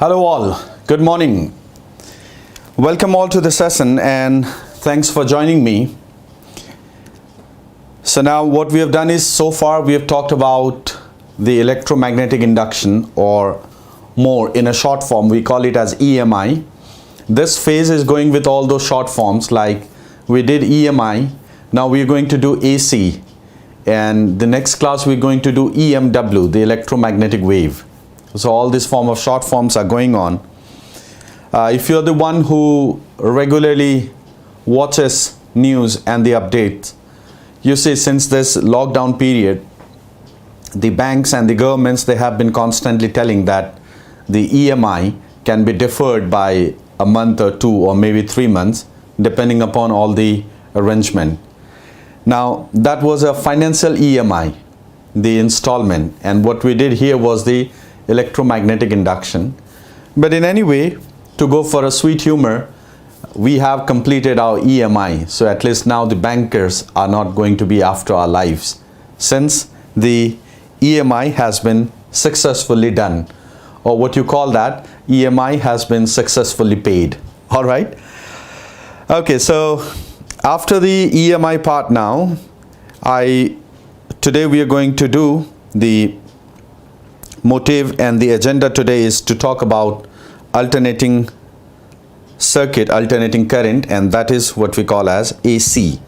Hello all, good morning. Welcome all to the session and thanks for joining me. So now what we have done is, so far we have talked about the electromagnetic induction, or more in a short form we call it as EMI. This phase is going with all those short forms, like we did EMI, now we are going to do AC, and the next class we're going to do EMW, the electromagnetic wave. So all these form of short forms are going on. If you're the one who regularly watches news and the updates, you see since this lockdown period, the banks and the governments, they have been constantly telling that the EMI can be deferred by a month or 2 or maybe 3 months, depending upon all the arrangement. Now that was a financial EMI, the installment, and what we did here was the electromagnetic induction. But in any way, to go for a sweet humor, we have completed our EMI, so at least now the bankers are not going to be after our lives, since the EMI has been successfully done, or what you call that, EMI has been successfully paid. All right, okay, so after the EMI part, now today we are going to do the motive, and the agenda today is to talk about alternating circuit, alternating current, and that is what we call as AC.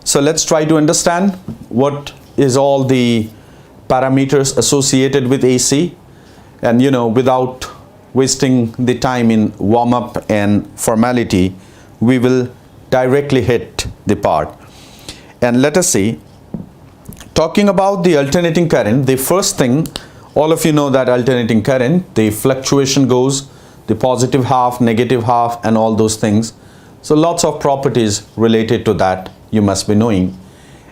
So let's try to understand what is all the parameters associated with AC, and without wasting the time in warm-up and formality, we will directly hit the part. And let us see, talking about the alternating current, the first thing, all of you know that alternating current, the fluctuation goes, the positive half, negative half, and all those things. So lots of properties related to that you must be knowing.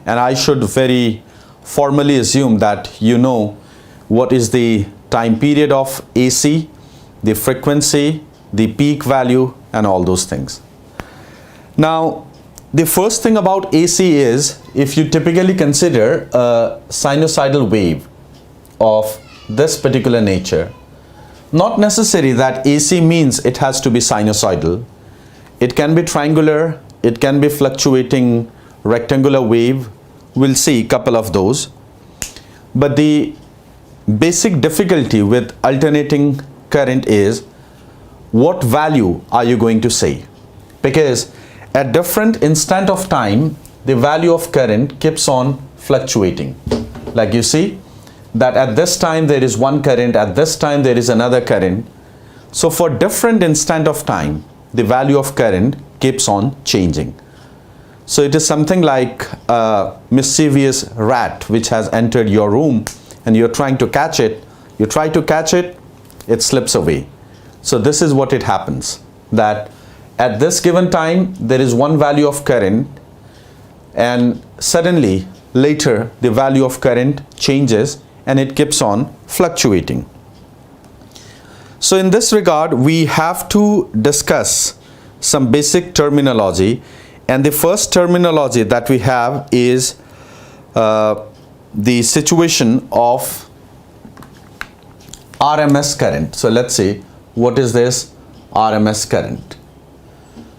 And I should very formally assume that you know what is the time period of AC, the frequency, the peak value, and all those things. Now, the first thing about AC is, if you typically consider a sinusoidal wave of this particular nature, not necessary that AC means it has to be sinusoidal. It can be triangular, it can be fluctuating rectangular wave. We'll see a couple of those. But the basic difficulty with alternating current is, what value are you going to say? Because at different instant of time, the value of current keeps on fluctuating. Like you see that at this time there is one current, at this time there is another current. So for different instant of time, the value of current keeps on changing. So it is something like a mischievous rat which has entered your room and you're trying to catch it. You try to catch it, it slips away. So this is what it happens, that at this given time there is one value of current, and suddenly later the value of current changes and it keeps on fluctuating. So in this regard, we have to discuss some basic terminology, and the first terminology that we have is the situation of RMS current. So let's see, what is this RMS current?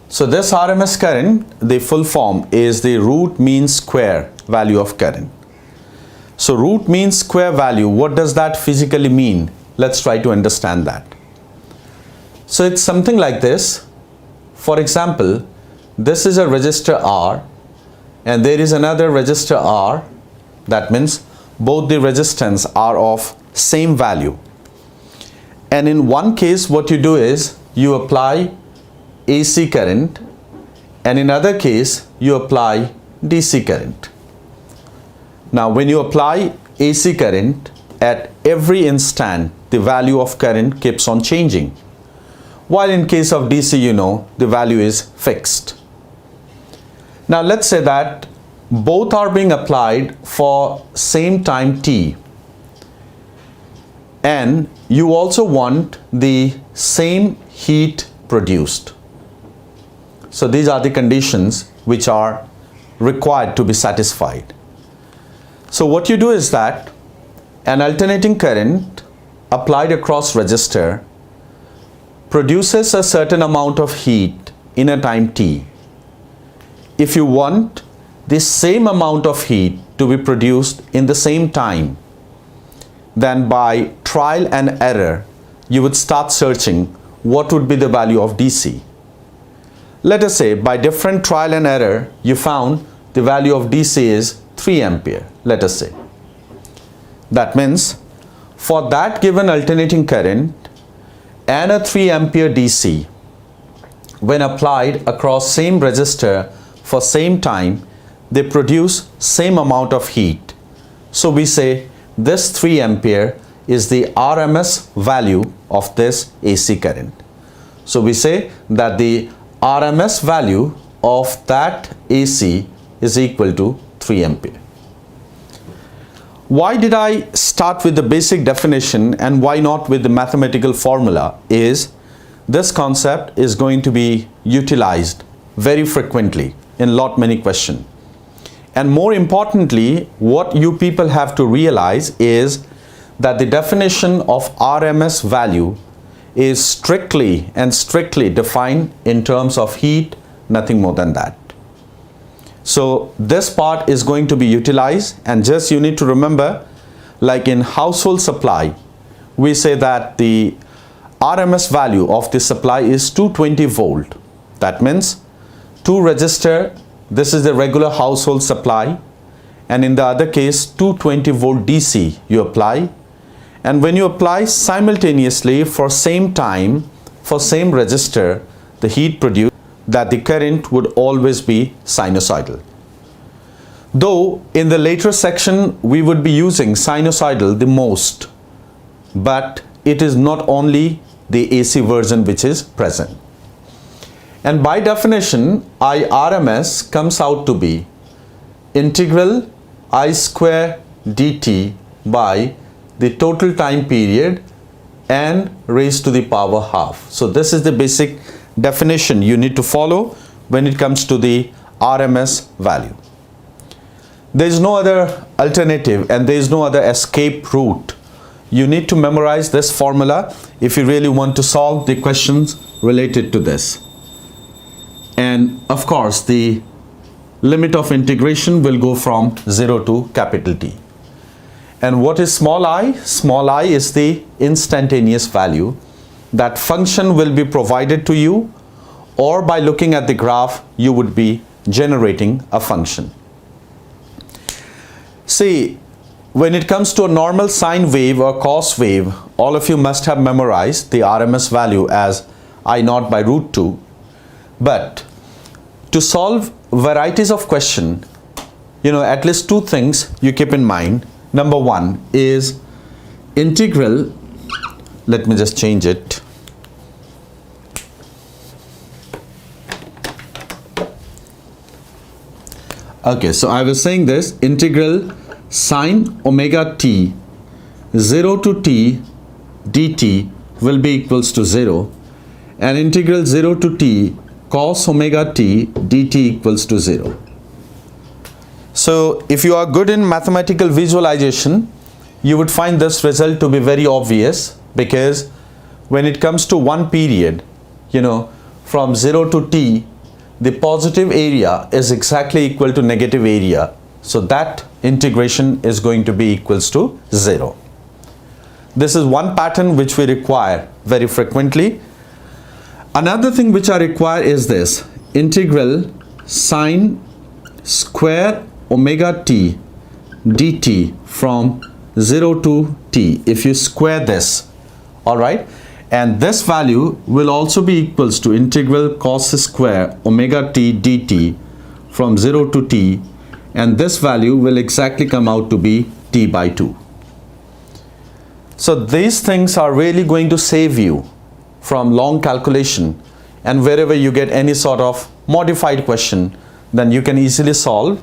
So this RMS current, the full form is the root mean square value of current. So root mean square value, what does that physically mean? Let's try to understand that. So it's something like this. For example, this is a resistor R and there is another resistor R. That means both the resistance are of same value. And in one case, what you do is you apply AC current, and in other case you apply DC current. Now when you apply AC current, at every instant the value of current keeps on changing, while in case of DC the value is fixed. Now let's say that both are being applied for same time t, and you also want the same heat produced. So these are the conditions which are required to be satisfied. So what you do is that an alternating current applied across resistor produces a certain amount of heat in a time t. If you want the same amount of heat to be produced in the same time, then by trial and error, you would start searching what would be the value of DC. Let us say by different trial and error, you found the value of DC is 3 ampere, let us say. That means for that given alternating current and a 3 ampere DC, when applied across same resistor for same time, they produce same amount of heat. So we say this 3 ampere is the RMS value of this AC current. So we say that the RMS value of that AC is equal to 3 ampere. Why did I start with the basic definition and why not with the mathematical formula is this concept is going to be utilized very frequently in many questions. And more importantly, what you people have to realize is that the definition of RMS value is strictly defined in terms of heat, nothing more than that. So this part is going to be utilized, and just you need to remember, like in household supply, we say that the RMS value of the supply is 220 volt. That means 2 resistor, this is the regular household supply, and in the other case 220 volt DC you apply, and when you apply simultaneously for same time for same resistor, the heat produced, that the current would always be sinusoidal. Though in the later section we would be using sinusoidal the most, but it is not only the AC version which is present. And by definition, IRMS comes out to be integral I square dt by the total time period n raised to the power half. So this is the basic definition you need to follow when it comes to the RMS value. There is no other alternative and there is no other escape route. You need to memorize this formula if you really want to solve the questions related to this. And of course, the limit of integration will go from 0 to capital T. And what is small I? Small I is the instantaneous value. That function will be provided to you, or by looking at the graph, you would be generating a function. See, when it comes to a normal sine wave or cos wave, all of you must have memorized the RMS value as I naught by root 2. But to solve varieties of question, at least 2 things you keep in mind. Number 1 is integral, let me just change it. Okay, so I was saying this, integral sine omega t 0 to t dt will be equals to 0, and integral 0 to t cos omega t dt equals to 0. So if you are good in mathematical visualization, you would find this result to be very obvious, because when it comes to one period, from 0 to t, the positive area is exactly equal to negative area. So that integration is going to be equals to 0. This is one pattern which we require very frequently. Another thing which I require is this, integral sine square omega t dt from 0 to t. If you square this, all right, and this value will also be equals to integral cos square omega t dt from 0 to t, and this value will exactly come out to be t by 2. So these things are really going to save you from long calculation, and wherever you get any sort of modified question, then you can easily solve.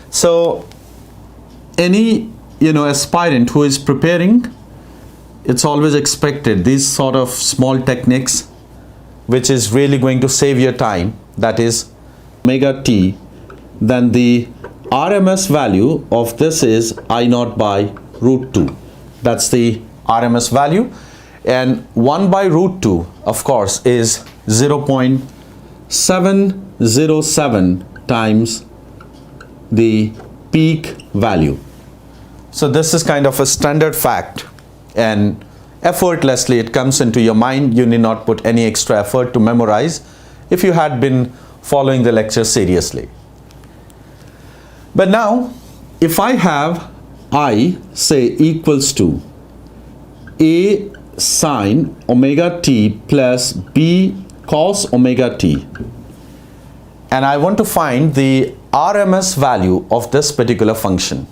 So any aspirant who is preparing, it's always expected these sort of small techniques which is really going to save your time, that is omega t, then the RMS value of this is I naught by root 2. That's the RMS value. and 1 by root 2 of course is 0.707 times the peak value. So this is kind of a standard fact, and effortlessly it comes into your mind. You need not put any extra effort to memorize if you had been following the lecture seriously. But now if I have I say equals to A sine omega t plus B cos omega t, and I want to find the RMS value of this particular function.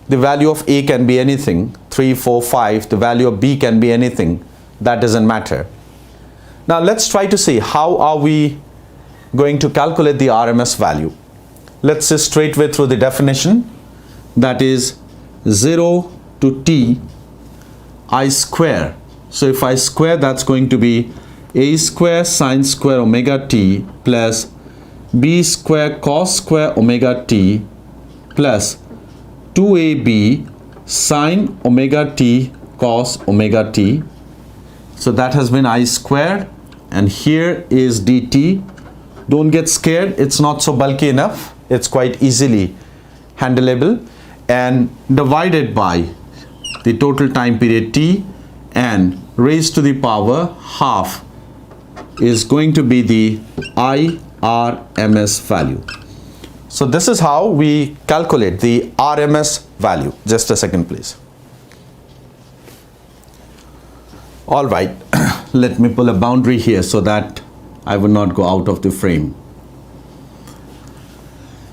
The value of A can be anything, 3, 4, 5. The value of B can be anything. That doesn't matter. Now let's try to see how are we going to calculate the RMS value. Let's say straightway through the definition, that is 0 to t I square. So if I square, that's going to be A square sine square omega t plus B square cos square omega t plus 2ab sine omega t cos omega t. So that has been I squared, and here is dt. Don't get scared, it's not so bulky enough, it's quite easily handleable, and divided by the total time period t, and raised to the power half is going to be the IRMS value. So this is how we calculate the RMS value. Just a second please. All right, let me pull a boundary here so that I will not go out of the frame.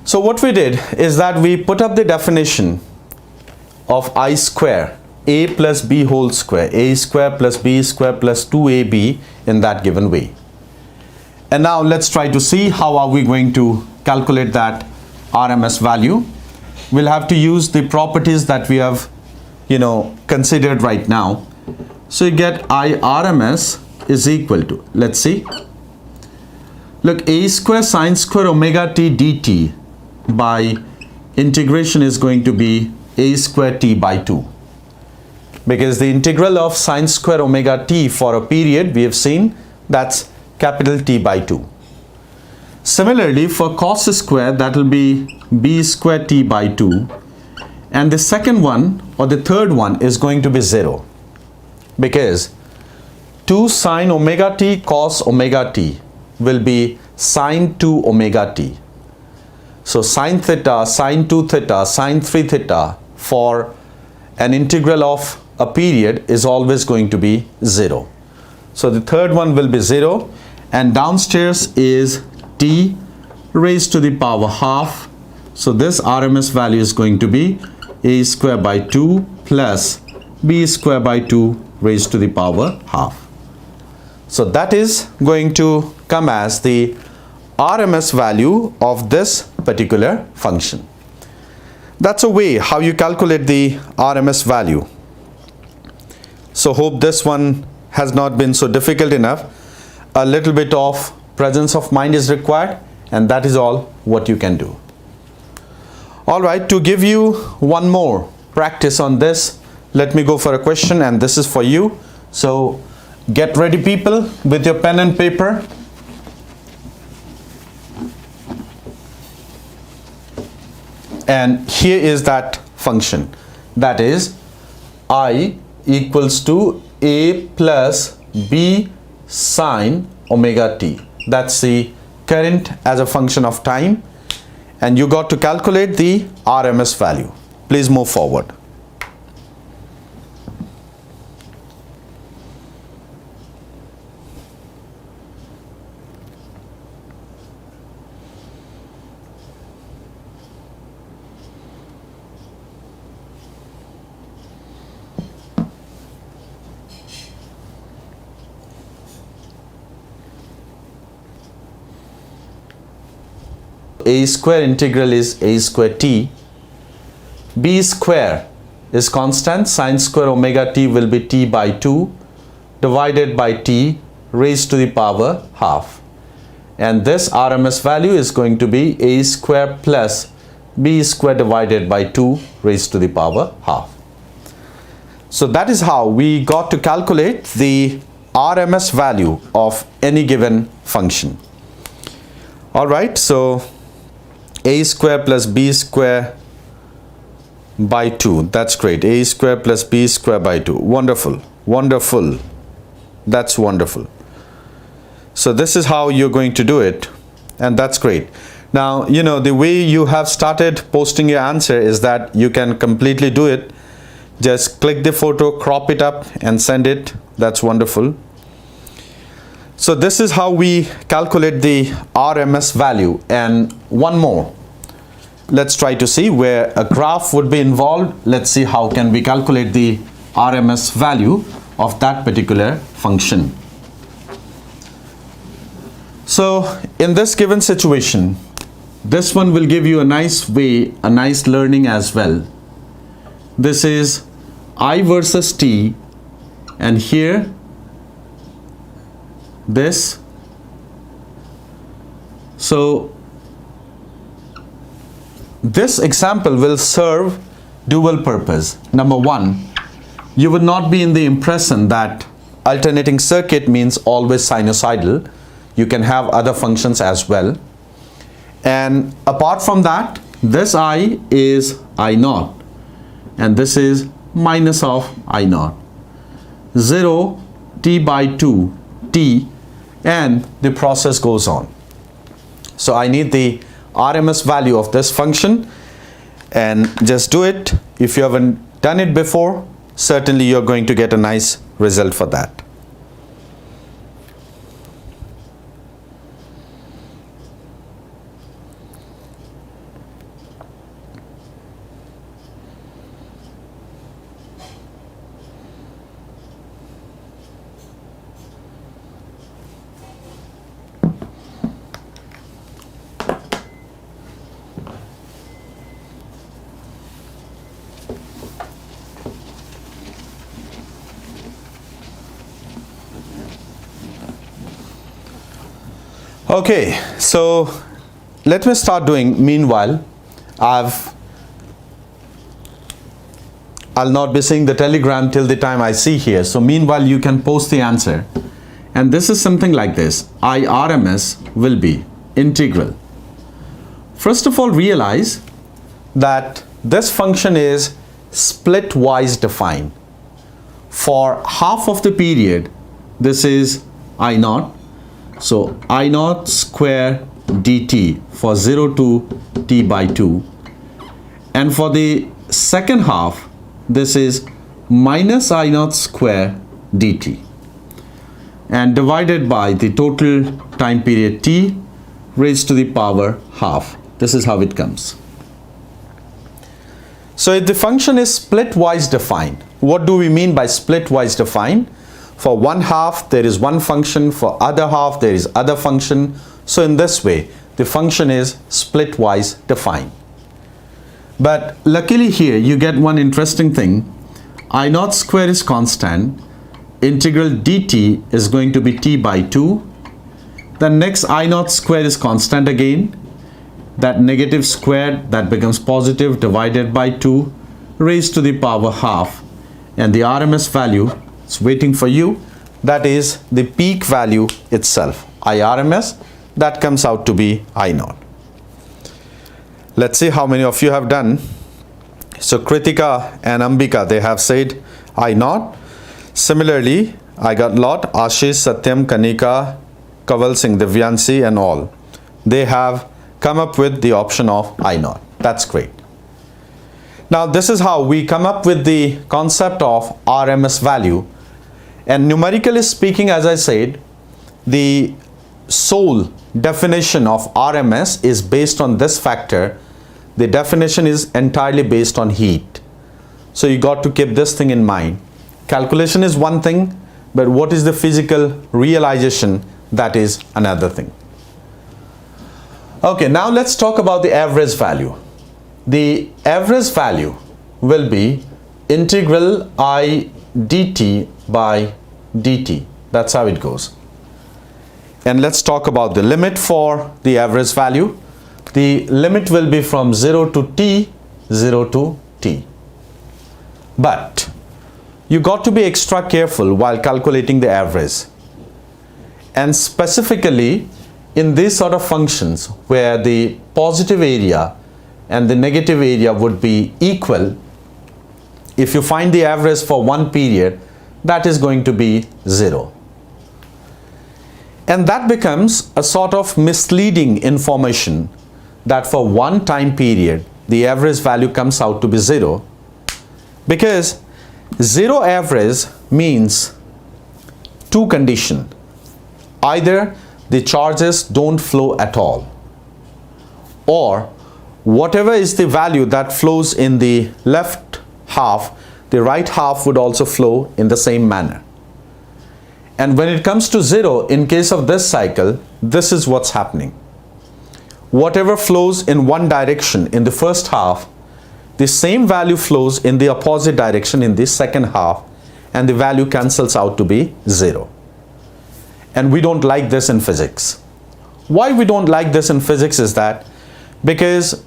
So what we did is that we put up the definition of I square, A plus B whole square, A square plus B square plus 2AB in that given way. And now let's try to see how are we going to calculate that RMS value. We'll have to use the properties that we have, considered right now. So you get IRMS is equal to, let's see. Look, A square sine square omega t dt by integration is going to be A square t by 2. Because the integral of sine square omega t for a period, we have seen, that's capital T by 2. Similarly, for cos square, that will be B square t by 2. And the second one, or the third one, is going to be 0. Because 2 sine omega t cos omega t will be sine 2 omega t. So sine theta, sine 2 theta, sine 3 theta for an integral of a period is always going to be 0. So the third one will be 0, and downstairs is t raised to the power half. So this RMS value is going to be A square by 2 plus B square by 2 raised to the power half. So that is going to come as the RMS value of this particular function. That's a way how you calculate the RMS value. So hope this one has not been so difficult enough. A little bit of presence of mind is required, and that is all what you can do. All right, to give you one more practice on this, let me go for a question, and this is for you. So get ready people with your pen and paper. And here is that function, that is I equals to A plus B sine omega t. That's the current as a function of time, and you got to calculate the RMS value. Please move forward. A square integral is A square t. B square is constant. Sine square omega t will be t by 2 divided by t raised to the power half. And this RMS value is going to be A square plus B square divided by 2 raised to the power half. So that is how we got to calculate the RMS value of any given function. All right, so a square plus b square by 2. That's great. A square plus b square by 2. Wonderful. Wonderful. That's wonderful. So this is how you're going to do it, and that's great. Now, you know, the way you have started posting your answer is that you can completely do it. Just click the photo, crop it up and send it. That's wonderful. So this is how we calculate the RMS value. And one more. Let's try to see where a graph would be involved. Let's see how can we calculate the RMS value of that particular function. So in this given situation, this one will give you a nice way, a nice learning as well. This is I versus t, and here this. So this example will serve dual purpose. Number one, you would not be in the impression that alternating circuit means always sinusoidal. You can have other functions as well. And apart from that, this I is I naught, and this is minus of I naught. 0 t by 2 t, and the process goes on. So I need the RMS value of this function, and just do it. If you haven't done it before, certainly you're going to get a nice result for that. Okay, so let me start doing. Meanwhile, I'll not be seeing the telegram till the time I see here. So meanwhile, you can post the answer. And this is something like this. IRMS will be integral. First of all, realize that this function is split-wise defined. For half of the period, this is I naught. So I naught square dt for 0 to t by 2. And for the second half, this is minus I naught square dt. And divided by the total time period t raised to the power half. This is how it comes. So if the function is split-wise defined, what do we mean by split-wise defined? For one half, there is one function. For other half, there is other function. So in this way, the function is split-wise defined. But luckily here, you get one interesting thing. I naught square is constant. Integral dt is going to be t by 2. The next I naught square is constant again. That negative squared, that becomes positive, divided by 2, raised to the power half. And the RMS value, it's waiting for you. That is the peak value itself. IRMS, that comes out to be I naught. Let's see how many of you have done. So Kritika and Ambika, they have said I naught. Similarly, I got lot. Ashish, Satyam, Kanika, Kaval Singh, Divyansi and all. They have come up with the option of I naught. That's great. Now this is how we come up with the concept of RMS value. And numerically speaking, as I said, the sole definition of RMS is based on this factor. The definition is entirely based on heat. So you got to keep this thing in mind. Calculation is one thing, but what is the physical realization? That is another thing. Okay, now let's talk about the average value. The average value will be integral I dt by dt. That's how it goes. And let's talk about the limit for the average value. The limit will be from 0 to t, 0 to t. But you got to be extra careful while calculating the average. And specifically in these sort of functions where the positive area and the negative area would be equal, if you find the average for one period, that is going to be 0. And that becomes a sort of misleading information that for one time period, the average value comes out to be 0, because 0 average means two conditions. Either the charges don't flow at all, or whatever is the value that flows in the left half, the right half would also flow in the same manner. And when it comes to 0, in case of this cycle, this is what's happening. Whatever flows in one direction in the first half, the same value flows in the opposite direction in the second half, and the value cancels out to be 0. And we don't like this in physics. Why we don't like this in physics is that because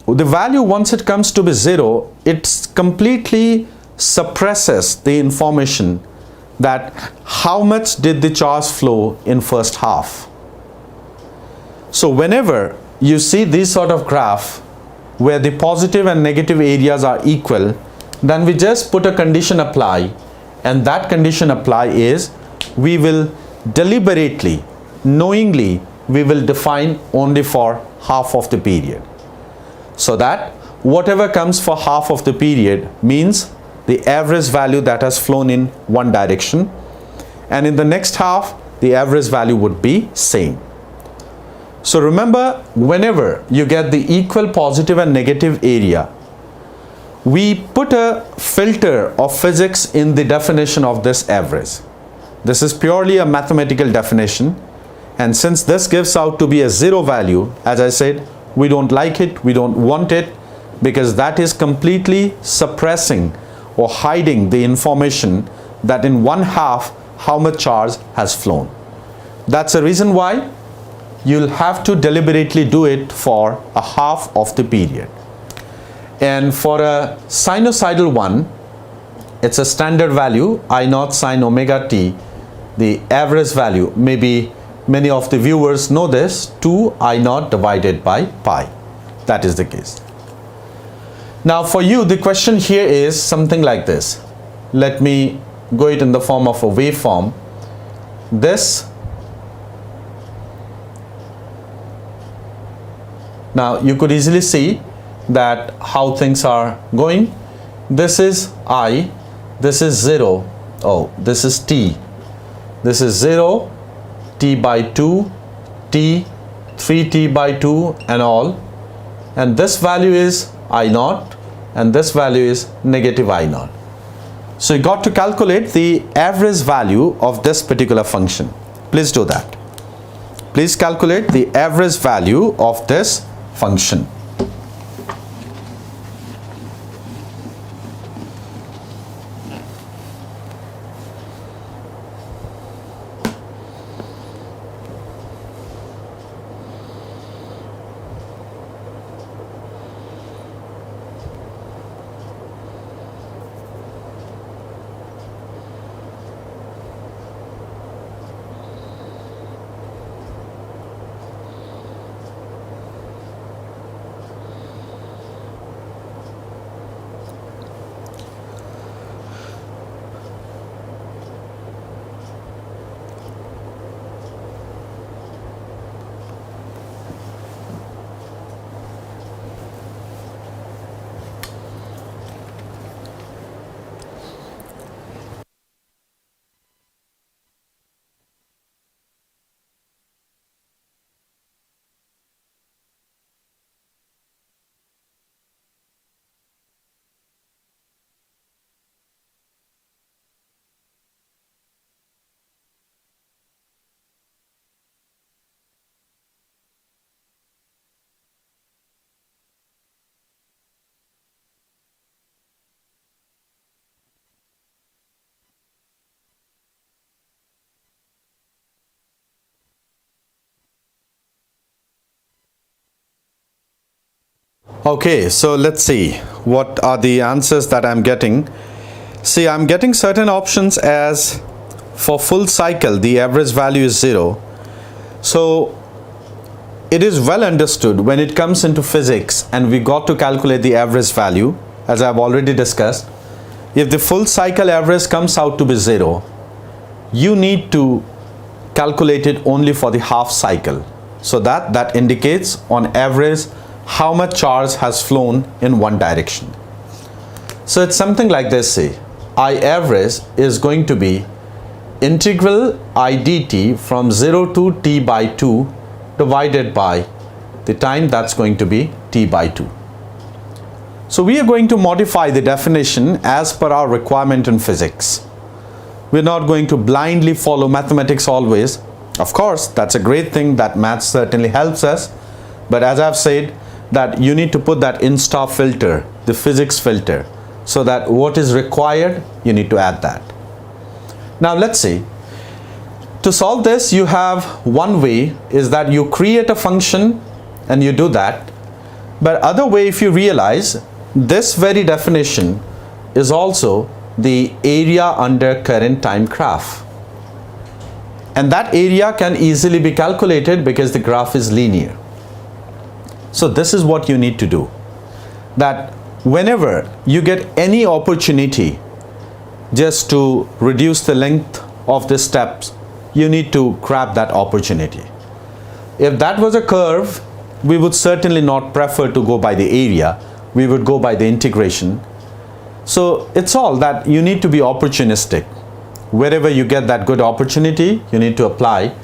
the value, once it comes to be 0, it completely suppresses the information that how much did the charge flow in first half. So whenever you see this sort of graph where the positive and negative areas are equal, then we just put a condition apply, and that condition apply is we will deliberately, knowingly, we will define only for half of the period, so that whatever comes for half of the period means the average value that has flown in one direction, and in the next half the average value would be same. So remember, whenever you get the equal positive and negative area, we put a filter of physics in the definition of this average. This is purely a mathematical definition, and since this gives out to be a 0 value, as I said, we don't like it, we don't want it, because that is completely suppressing or hiding the information that in one half how much charge has flown. That's the reason why you'll have to deliberately do it for a half of the period. And for a sinusoidal one, it's a standard value, I naught sine omega t. The average value, maybe many of the viewers know this, 2 I naught divided by pi. That is the case. Now for you, the question here is something like this. Let me go it in the form of a waveform. This, now you could easily see that how things are going. This is I, this is 0, oh, this is t. This is 0, t by 2, t, 3t by 2 and all. And this value is I naught, and this value is negative I naught. So you got to calculate the average value of this particular function. Please do that. Please calculate the average value of this function. Okay, so let's see what are the answers that I'm getting. See, I'm getting certain options as for full cycle, the average value is 0. So it is well understood when it comes into physics and we got to calculate the average value, as I've already discussed, if the full cycle average comes out to be 0, you need to calculate it only for the half cycle. So that indicates on average how much charge has flown in one direction. So it's something like this, say, I average is going to be integral I dt from 0 to t by 2 divided by the time, that's going to be t by 2. So we are going to modify the definition as per our requirement in physics. We're not going to blindly follow mathematics always. Of course, that's a great thing, that maths certainly helps us. But as I've said, that you need to put that insta filter, the physics filter, so that what is required, you need to add that. Now let's see, to solve this, you have one way is that you create a function and you do that. But other way, if you realize, this very definition is also the area under current time graph. And that area can easily be calculated because the graph is linear. So this is what you need to do. That whenever you get any opportunity just to reduce the length of the steps, you need to grab that opportunity. If that was a curve, we would certainly not prefer to go by the area. We would go by the integration. So it's all that you need to be opportunistic. Wherever you get that good opportunity, you need to apply.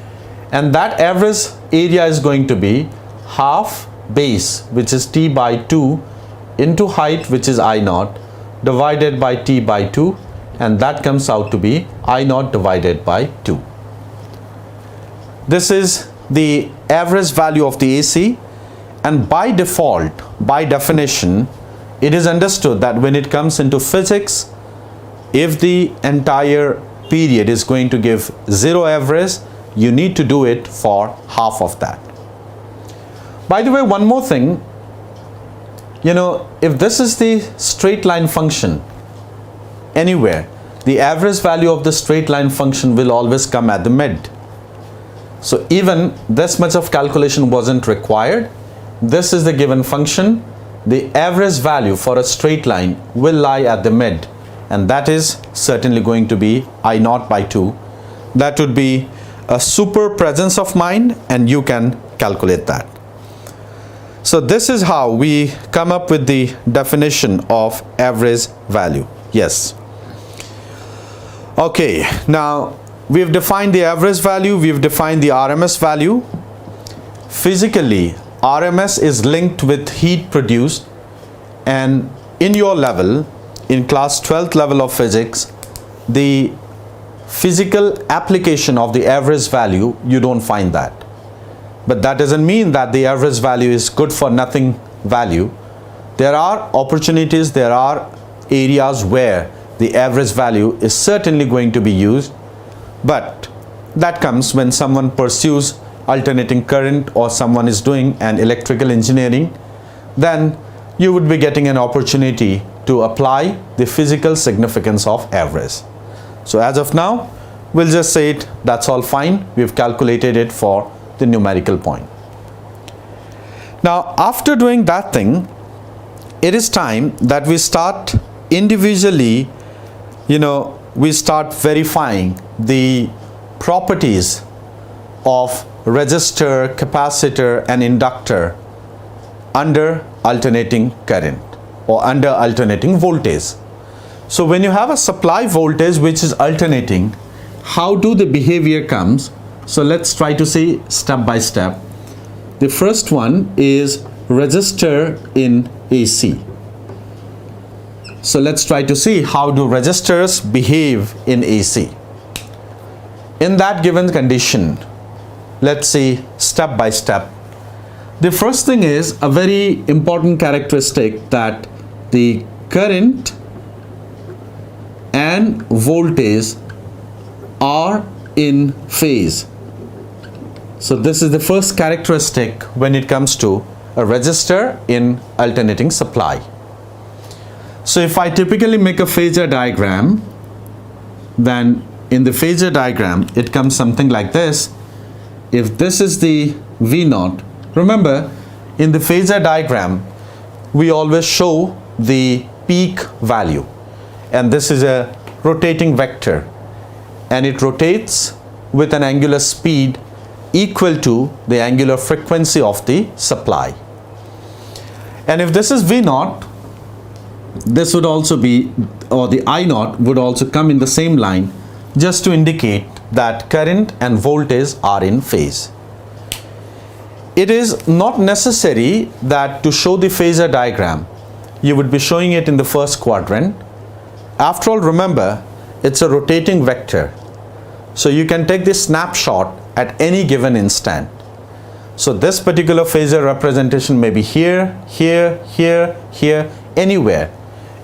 And that average area is going to be half base, which is t by 2, into height, which is I naught, divided by t by 2. And that comes out to be I naught divided by 2. This is the average value of the AC. And by default, by definition, it is understood that when it comes into physics, if the entire period is going to give 0 average, you need to do it for half of that. By the way, one more thing, if this is the straight line function anywhere, the average value of the straight line function will always come at the mid. So even this much of calculation wasn't required. This is the given function. The average value for a straight line will lie at the mid, and that is certainly going to be I naught by 2. That would be a super presence of mind, and you can calculate that. So this is how we come up with the definition of average value. Yes. Okay, now we've defined the average value, we've defined the RMS value. Physically, RMS is linked with heat produced, and in your level, in class 12th level of physics, the physical application of the average value, you don't find that. But that doesn't mean that the average value is good for nothing value. There are opportunities, there are areas where the average value is certainly going to be used, but that comes when someone pursues alternating current or someone is doing an electrical engineering. Then you would be getting an opportunity to apply the physical significance of average. So as of now, we'll just say it, that's all fine. We've calculated it for the numerical point. Now, after doing that thing, it is time that we start individually, we start verifying the properties of resistor, capacitor and inductor under alternating current or under alternating voltage. So when you have a supply voltage which is alternating, how do the behavior comes? So let's try to see step by step. The first one is resistor in AC. So let's try to see how do resistors behave in AC. In that given condition, let's see step by step. The first thing is a very important characteristic, that the current and voltage are in phase. So this is the first characteristic when it comes to a resistor in alternating supply. So if I typically make a phasor diagram, then in the phasor diagram it comes something like this. If this is the V0, remember in the phasor diagram we always show the peak value, and this is a rotating vector and it rotates with an angular speed equal to the angular frequency of the supply. And if this is V0, this would also be, or the I0 would also come in the same line, just to indicate that current and voltage are in phase. It is not necessary that to show the phasor diagram you would be showing it in the first quadrant. After all, remember, it's a rotating vector, so you can take this snapshot at any given instant. So this particular phasor representation may be here, here, here, here, anywhere.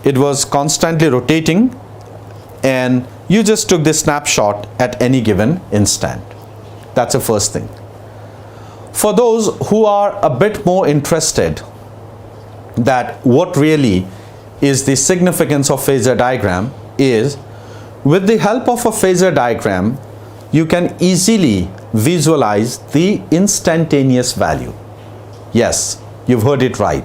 It was constantly rotating and you just took this snapshot at any given instant. That's the first thing. For those who are a bit more interested that what really is the significance of phasor diagram is, with the help of a phasor diagram you can easily visualize the instantaneous value. Yes, you've heard it right.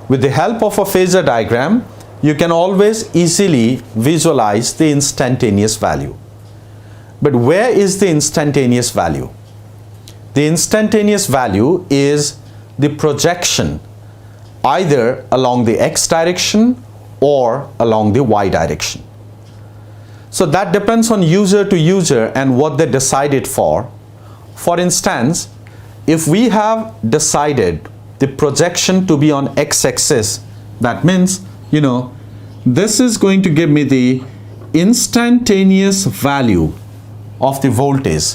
With the help of a phasor diagram you can always easily visualize the instantaneous value. But where is the instantaneous value? The instantaneous value is the projection either along the x direction or along the y direction. So that depends on user to user and what they decided for. For instance, if we have decided the projection to be on x-axis, that means, this is going to give me the instantaneous value of the voltage.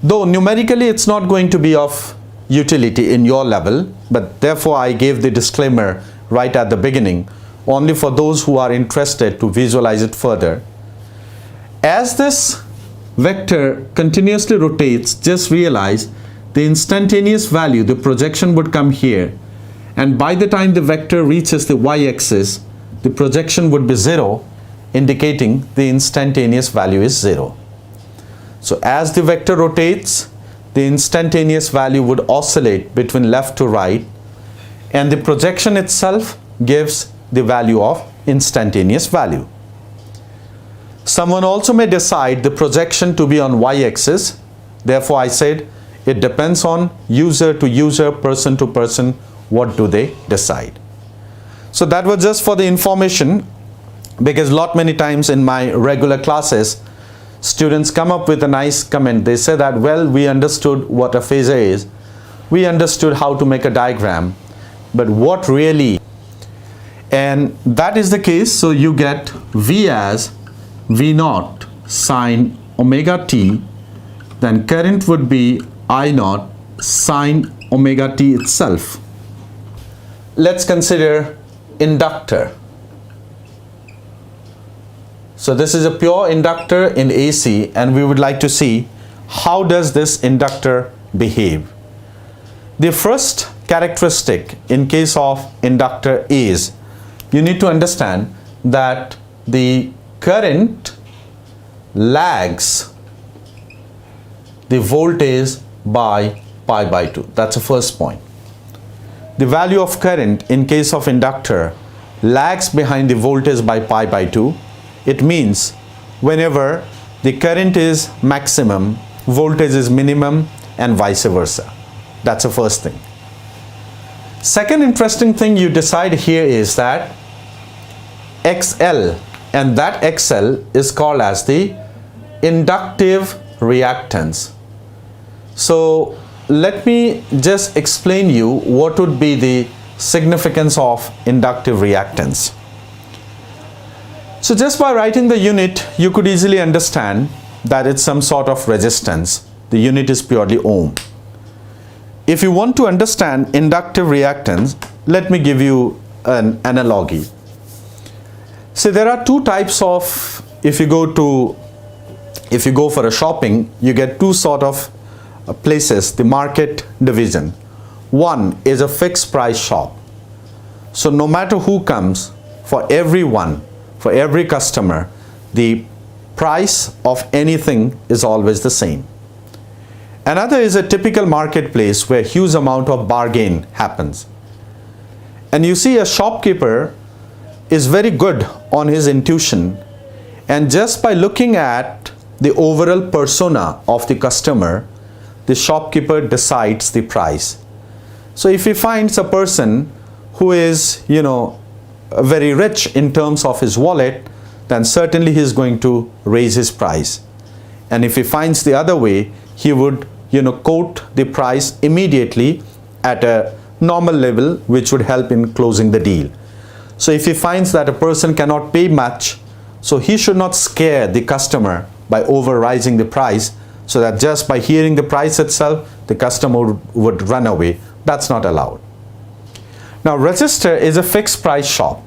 Though numerically it's not going to be of utility in your level, but therefore I gave the disclaimer right at the beginning, only for those who are interested to visualize it further. As this vector continuously rotates, just realize the instantaneous value, the projection would come here, and by the time the vector reaches the y-axis, the projection would be 0, indicating the instantaneous value is 0. So as the vector rotates, the instantaneous value would oscillate between left to right, and the projection itself gives the value of instantaneous value. Someone also may decide the projection to be on y-axis. Therefore, I said it depends on user to user, person to person, what do they decide. So that was just for the information, because many times in my regular classes, students come up with a nice comment. They say that, well, we understood what a phasor is, we understood how to make a diagram, but what really? And that is the case. So you get V as V0 sine omega t, then current would be I0 sine omega t itself. Let's consider inductor. So this is a pure inductor in AC, and we would like to see how does this inductor behave. The first characteristic in case of inductor is, you need to understand that the current lags the voltage by pi by 2. That's the first point. The value of current in case of inductor lags behind the voltage by pi by 2. It means whenever the current is maximum, voltage is minimum, and vice versa. That's the first thing. Second interesting thing you decide here is that XL, and that XL is called as the inductive reactance. So let me just explain you what would be the significance of inductive reactance. So just by writing the unit, you could easily understand that it's some sort of resistance. The unit is purely ohm. If you want to understand inductive reactance, let me give you an analogy. So there are two types of, if you go for a shopping, you get two sort of places, the market division. One is a fixed price shop. So no matter who comes, for everyone, for every customer, the price of anything is always the same. Another is a typical marketplace where huge amount of bargain happens. And you see, a shopkeeper is very good on his intuition, and just by looking at the overall persona of the customer, the shopkeeper decides the price. So if he finds a person who is, very rich in terms of his wallet, then certainly he is going to raise his price. And if he finds the other way, he would, quote the price immediately at a normal level, which would help in closing the deal. So if he finds that a person cannot pay much, so he should not scare the customer by over rising the price, so that just by hearing the price itself, the customer would run away. That's not allowed. Now, register is a fixed price shop,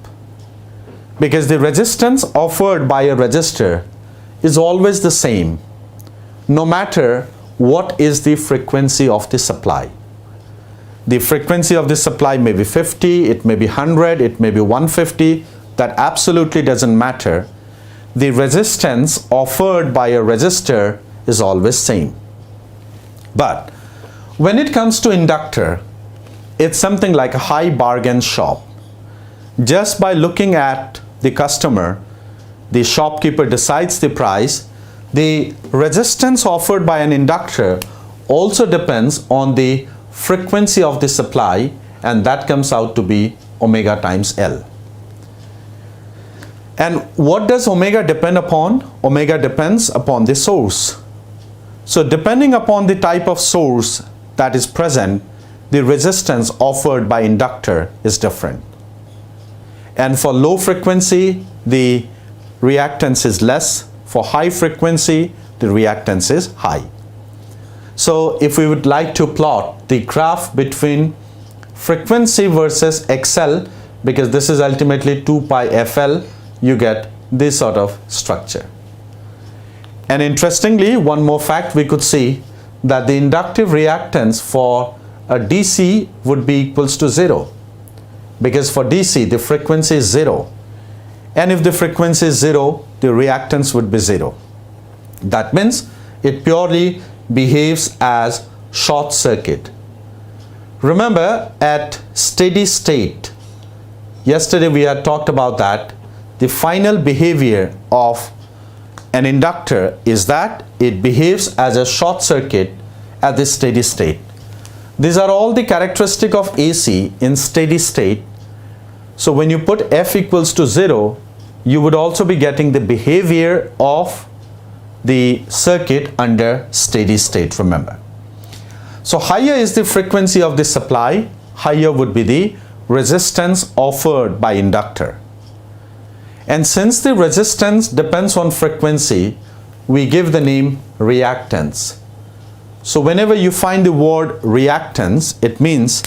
because the resistance offered by a register is always the same, no matter what is the frequency of the supply. The frequency of the supply may be 50, it may be 100, it may be 150. That absolutely doesn't matter. The resistance offered by a resistor is always same. But when it comes to inductor, it's something like a high bargain shop. Just by looking at the customer, the shopkeeper decides the price. The resistance offered by an inductor also depends on the frequency of the supply, and that comes out to be omega times L. And what does omega depend upon? Omega depends upon the source. So depending upon the type of source that is present, the resistance offered by inductor is different. And for low frequency, the reactance is less. For high frequency, the reactance is high. So if we would like to plot the graph between frequency versus XL, because this is ultimately 2 pi FL, you get this sort of structure. And interestingly, one more fact we could see, that the inductive reactance for a DC would be equals to 0, because for DC the frequency is 0, and if the frequency is 0, the reactance would be 0. That means it purely behaves as short circuit. Remember, at steady state, yesterday we had talked about that, the final behavior of an inductor is that it behaves as a short circuit at the steady state. These are all the characteristics of AC in steady state. So when you put F equals to 0, you would also be getting the behavior of the circuit under steady state, remember. So higher is the frequency of the supply, higher would be the resistance offered by inductor. And since the resistance depends on frequency, we give the name reactance. So whenever you find the word reactance, it means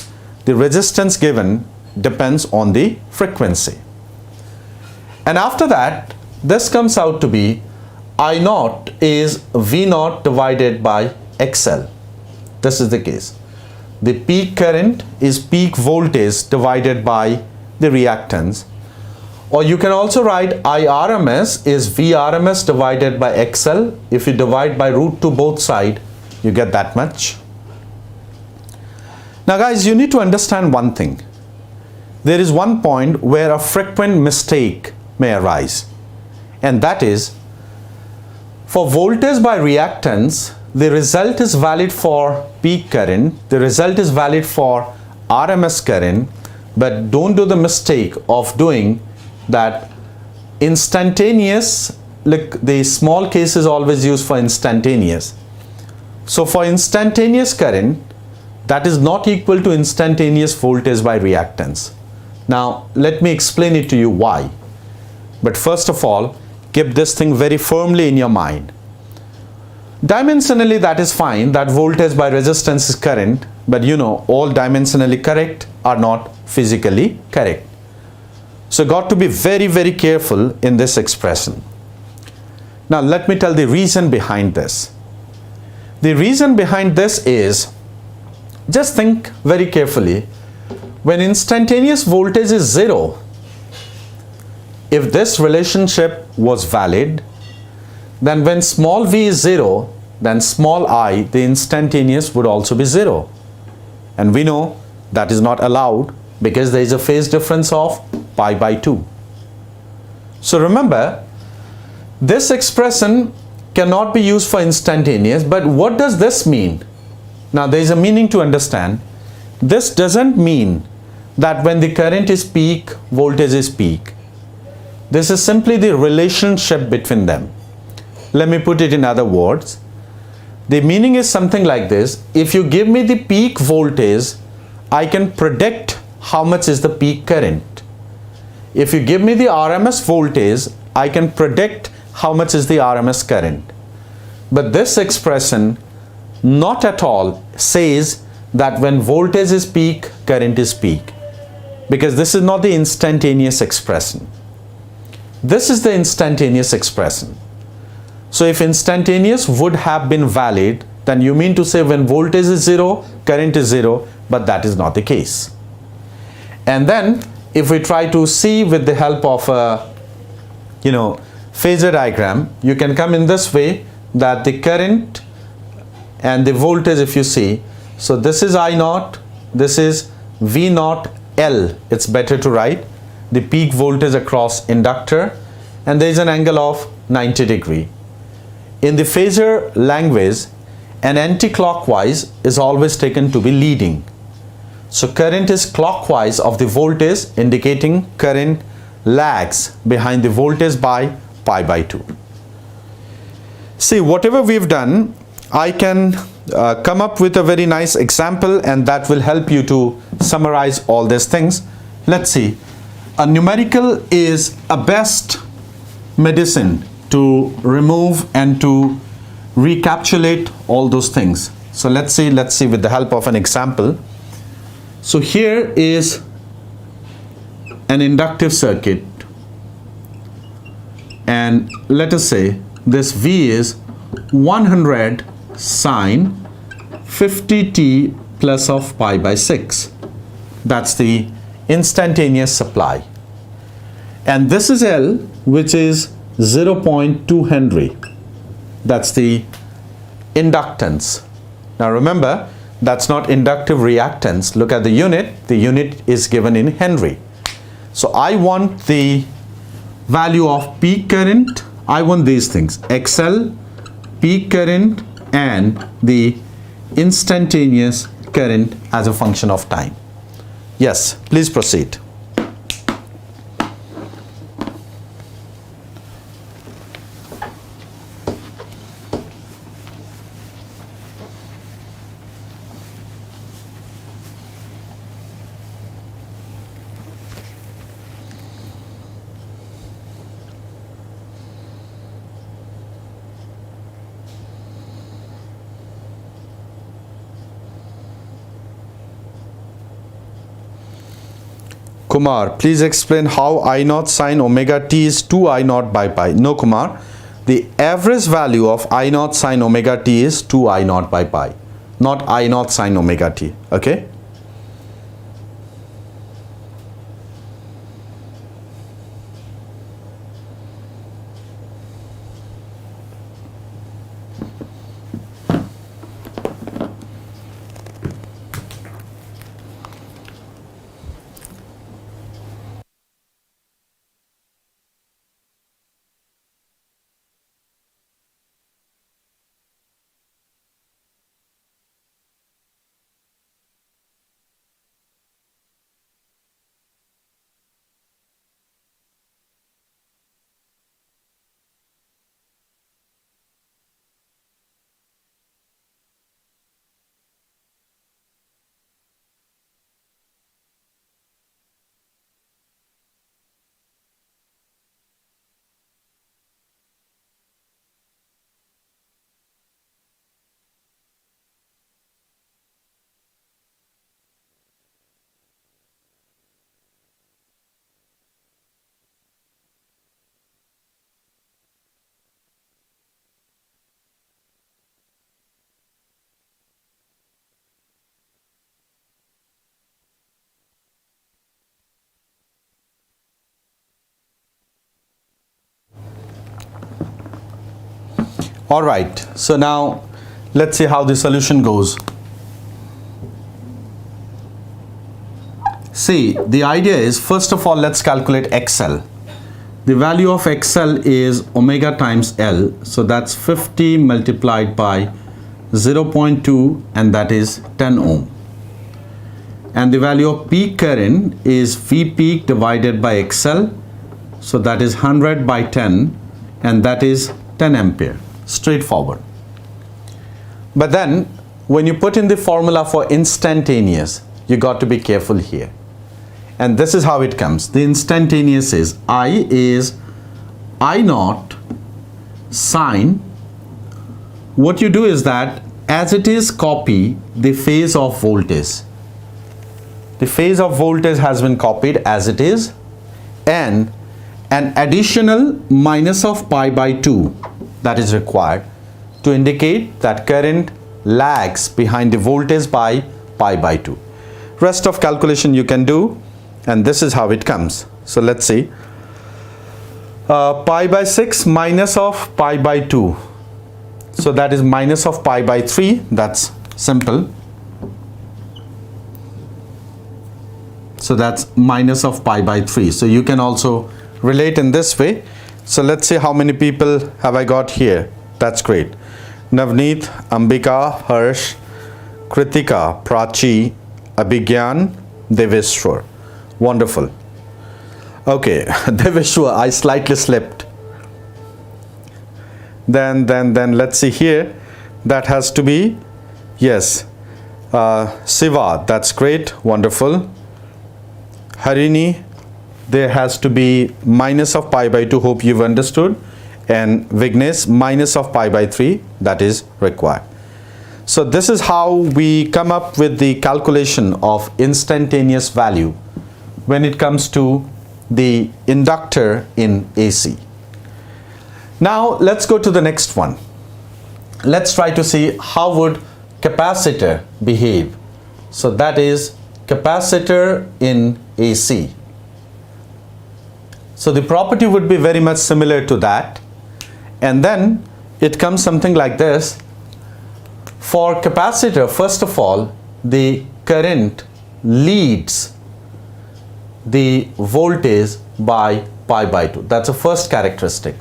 the resistance given depends on the frequency. And after that, this comes out to be I naught is V naught divided by XL. This is the case. The peak current is peak voltage divided by the reactance. Or you can also write IRMS is VRMS divided by XL. If you divide by root 2 both sides, you get that much. Now guys, you need to understand one thing. There is one point where a frequent mistake may arise, and that is, for voltage by reactance, the result is valid for peak current, the result is valid for RMS current, but don't do the mistake of doing that instantaneous, like the small case is always used for instantaneous. So for instantaneous current, that is not equal to instantaneous voltage by reactance. Now let me explain it to you why. But first of all, keep this thing very firmly in your mind. Dimensionally, that is fine, that voltage by resistance is current, but all dimensionally correct are not physically correct. So got to be very, very careful in this expression. Now let me tell the reason behind this. The reason behind this is, just think very carefully, when instantaneous voltage is 0, if this relationship was valid, then when small v is 0, then small I, the instantaneous, would also be 0. And we know that is not allowed because there is a phase difference of pi by 2. So remember, this expression cannot be used for instantaneous, but what does this mean? Now there is a meaning to understand. This doesn't mean that when the current is peak, voltage is peak. This is simply the relationship between them. Let me put it in other words. The meaning is something like this. If you give me the peak voltage, I can predict how much is the peak current. If you give me the RMS voltage, I can predict how much is the RMS current. But this expression not at all says that when voltage is peak, current is peak, because this is not the instantaneous expression. This is the instantaneous expression. So if instantaneous would have been valid, then you mean to say when voltage is 0, current is 0, but that is not the case. And then if we try to see with the help of a phasor diagram, you can come in this way, that the current and the voltage, if you see, so this is I naught, this is V naught L, it's better to write the peak voltage across inductor, and there is an angle of 90 degree. In the phasor language, an anti-clockwise is always taken to be leading. So current is clockwise of the voltage, indicating current lags behind the voltage by pi by 2. See, whatever we've done, I can come up with a very nice example, and that will help you to summarize all these things. Let's see. A numerical is a best medicine to remove and to recapitulate all those things. So let's see with the help of an example. So here is an inductive circuit, and let us say this V is 100 sine 50t plus of pi by 6. That's the instantaneous supply. And this is L, which is 0.2 Henry. That's the inductance. Now remember, that's not inductive reactance. Look at the unit is given in Henry. So I want the value of peak current. I want these things: XL, peak current, and the instantaneous current as a function of time. Yes, please proceed. Kumar, please explain how I naught sine omega t is 2 I naught by pi. No, Kumar, the average value of I naught sine omega t is 2 I naught by pi, not I naught sine omega t. Okay? All right, so now let's see how the solution goes. See, the idea is, first of all, let's calculate XL. The value of XL is omega times L, so that's 50 multiplied by 0.2, and that is 10 ohm. And the value of peak current is V peak divided by XL, so that is 100 by 10, and that is 10 ampere. Straightforward. But then when you put in the formula for instantaneous, you got to be careful here. And this is how it comes. The instantaneous is I naught sine. What you do is that as it is, copy the phase of voltage. The phase of voltage has been copied as it is, and an additional minus of pi by 2 that is required to indicate that current lags behind the voltage by pi by 2. Rest of calculation you can do, and this is how it comes. So let's see, pi by 6 minus of pi by 2, so that is minus of pi by 3. That's simple. So that's minus of pi by 3. So you can also relate in this way. So let's see how many people have I got here. That's great. Navneet, Ambika, Harsh, Kritika, Prachi, Abhigyan, Deveshwar. Wonderful. Okay, Deveshwar, I slightly slipped. Then let's see here. That has to be, yes, Siva, that's great, wonderful. Harini, there has to be minus of pi by 2, hope you've understood. And Vignesh, minus of pi by 3, that is required. So this is how we come up with the calculation of instantaneous value when it comes to the inductor in AC. Now let's go to the next one. Let's try to see how would capacitor behave. So that is capacitor in AC. So the property would be very much similar to that. And then it comes something like this. For capacitor, first of all, the current leads the voltage by pi by 2. That's the first characteristic.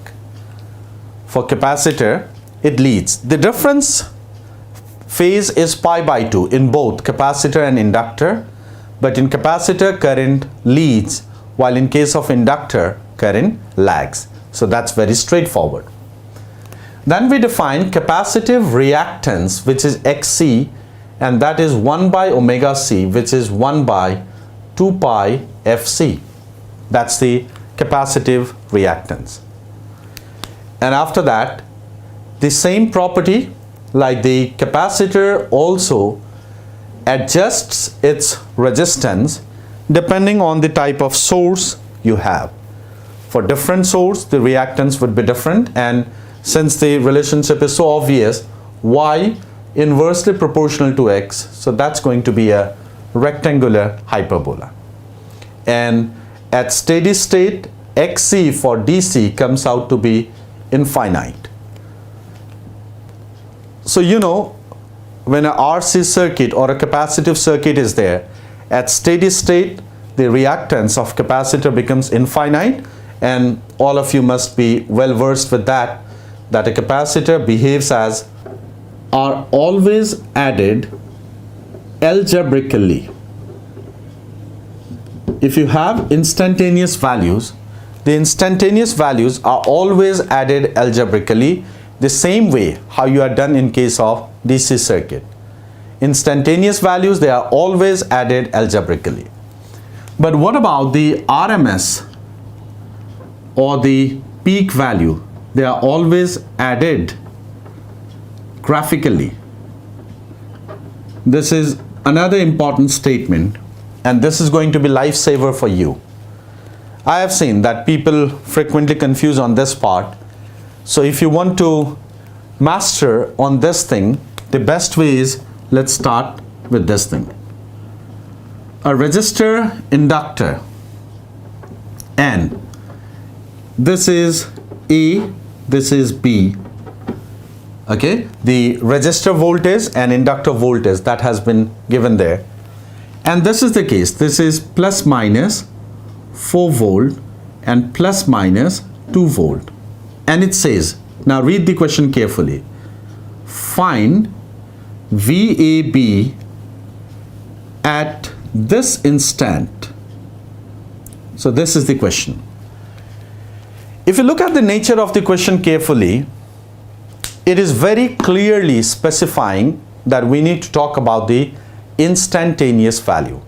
For capacitor, it leads. The difference phase is pi by 2 in both capacitor and inductor. But in capacitor, current leads, while in case of inductor, current lags. So that's very straightforward. Then we define capacitive reactance, which is XC, and that is 1 by omega C, which is 1 by 2 pi FC. That's the capacitive reactance. And after that, the same property, like the capacitor also adjusts its resistance depending on the type of source you have. For different source, the reactance would be different, and since the relationship is so obvious, y inversely proportional to x, so that's going to be a rectangular hyperbola. And at steady state, xc for DC comes out to be infinite. So you know, when a RC circuit or a capacitive circuit is there, at steady state, the reactance of capacitor becomes infinite, and all of you must be well versed with that a capacitor behaves as are always added algebraically. If you have instantaneous values, the instantaneous values are always added algebraically, the same way how you are done in case of DC circuit. Instantaneous values, they are always added algebraically. But what about the RMS or the peak value? They are always added graphically. This is another important statement, and this is going to be lifesaver for you. I have seen that people frequently confuse on this part. So if you want to master on this thing, the best way is, let's start with this thing. A resistor inductor, and this is A, this is B, Okay, the resistor voltage and inductor voltage that has been given there. And this is the case. This is plus minus 4 volt and plus minus 2 volt. And it says, now read the question carefully. Find VAB at this instant. So this is the question. If you look at the nature of the question carefully, it is very clearly specifying that we need to talk about the instantaneous value.